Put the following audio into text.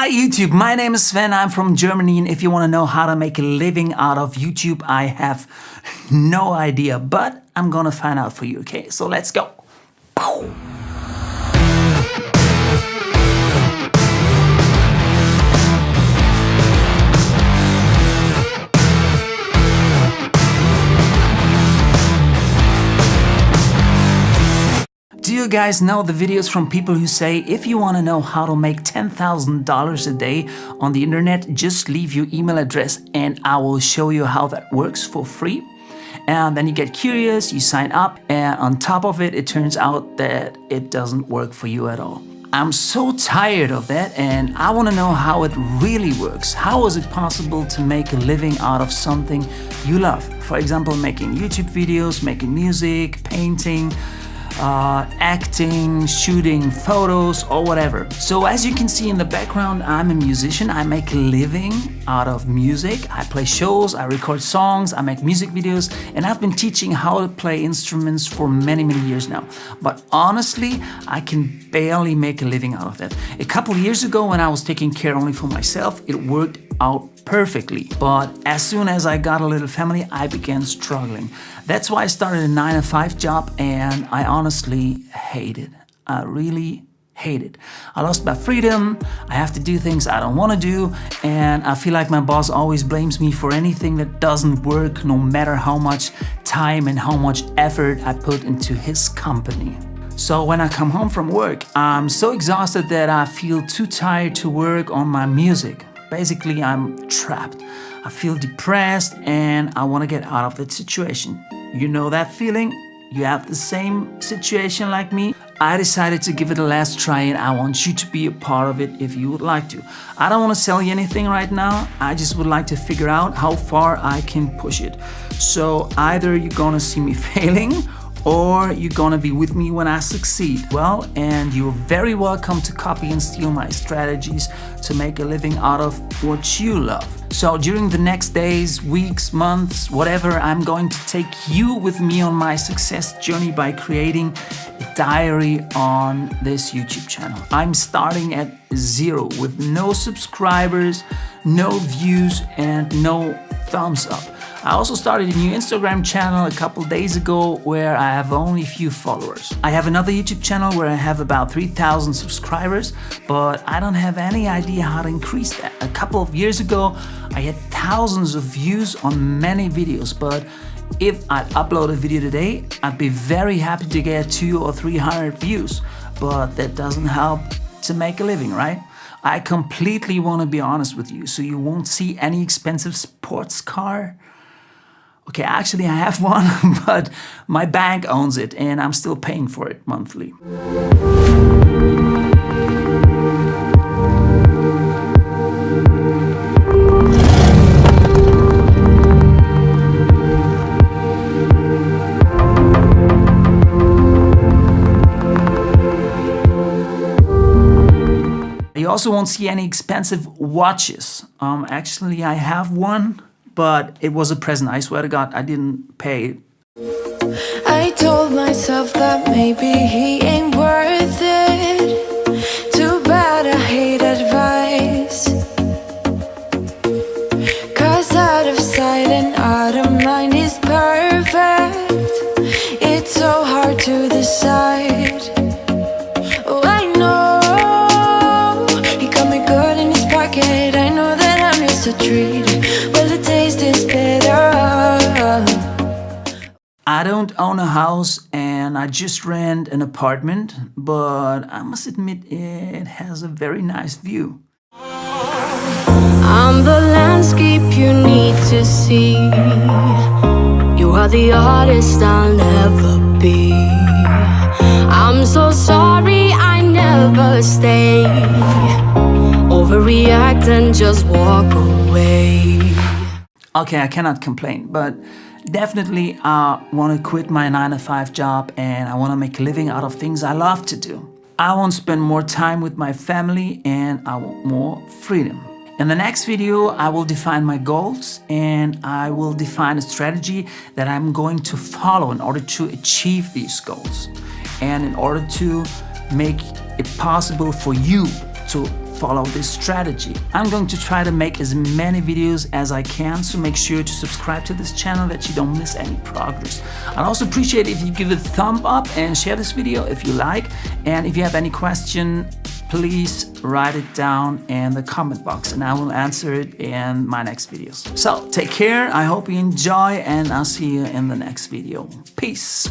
Hi YouTube, my name is Sven, I'm from Germany, and if you want to know how to make a living out of YouTube, I have no idea, but I'm gonna find out for you, okay? So let's go. Pow. Do you guys know the videos from people who say, if you want to know how to make $10,000 a day on the internet, just leave your email address and I will show you how that works for free. And then you get curious, you sign up, and on top of it, it turns out that it doesn't work for you at all. I'm so tired of that, and I want to know how it really works. How is it possible to make a living out of something you love? For example, making YouTube videos, making music, painting, acting, shooting photos, or whatever. So as you can see in the background, I'm a musician. I make a living out of music. I play shows, I record songs, I make music videos, and I've been teaching how to play instruments for many years now. But honestly, I can barely make a living out of that. A couple of years ago, when I was taking care only for myself, it worked out perfectly. But as soon as I got a little family, I began struggling. That's why I started a 9-to-5 job, and I honestly hate it. I really hate it. I lost my freedom, I have to do things I don't want to do, and I feel like my boss always blames me for anything that doesn't work, no matter how much time and how much effort I put into his company. So when I come home from work, I'm so exhausted that I feel too tired to work on my music. Basically, I'm trapped. I feel depressed and I want to get out of that situation. You know that feeling? You have the same situation like me? I decided to give it a last try, and I want you to be a part of it if you would like to. I don't want to sell you anything right now. I just would like to figure out how far I can push it. So either you're gonna see me failing, or you're gonna be with me when I succeed. Well, and you're very welcome to copy and steal my strategies to make a living out of what you love. So during the next days, weeks, months, whatever, I'm going to take you with me on my success journey by creating a diary on this YouTube channel. I'm starting at 0 with no subscribers, no views, and no thumbs up. I also started a new Instagram channel a couple days ago where I have only a few followers. I have another YouTube channel where I have about 3,000 subscribers, but I don't have any idea how to increase that. A couple of years ago, I had thousands of views on many videos, but if I'd upload a video today, I'd be very happy to get 200 or 300 views, but that doesn't help to make a living, right? I completely want to be honest with you, so you won't see any expensive sports car. Okay, actually I have one, but my bank owns it and I'm still paying for it monthly. You also won't see any expensive watches. Actually I have one, but it was a present. I swear to God, I didn't pay it. I told myself that maybe he ain't worth it. Too bad I hate advice. 'Cause out of sight and out of mind is perfect. It's so hard to decide. Oh, I know he got me good in his pocket. I know that I'm just a treat. I don't own a house and I just rent an apartment, but I must admit it has a very nice view. I'm the landscape you need to see. You are the artist I'll never be. I'm so sorry I never stay. Overreact and just walk away. Okay, I cannot complain, but definitely I want to quit my 9-to-5 job and I want to make a living out of things I love to do. I want to spend more time with my family and I want more freedom. In the next video, I will define my goals and I will define a strategy that I'm going to follow in order to achieve these goals and in order to make it possible for you to follow this strategy. I'm going to try to make as many videos as I can, so make sure to subscribe to this channel that you don't miss any progress. I'd also appreciate if you give it a thumb up and share this video if you like. And if you have any question, please write it down in the comment box and I will answer it in my next videos. So take care, I hope you enjoy, and I'll see you in the next video. Peace.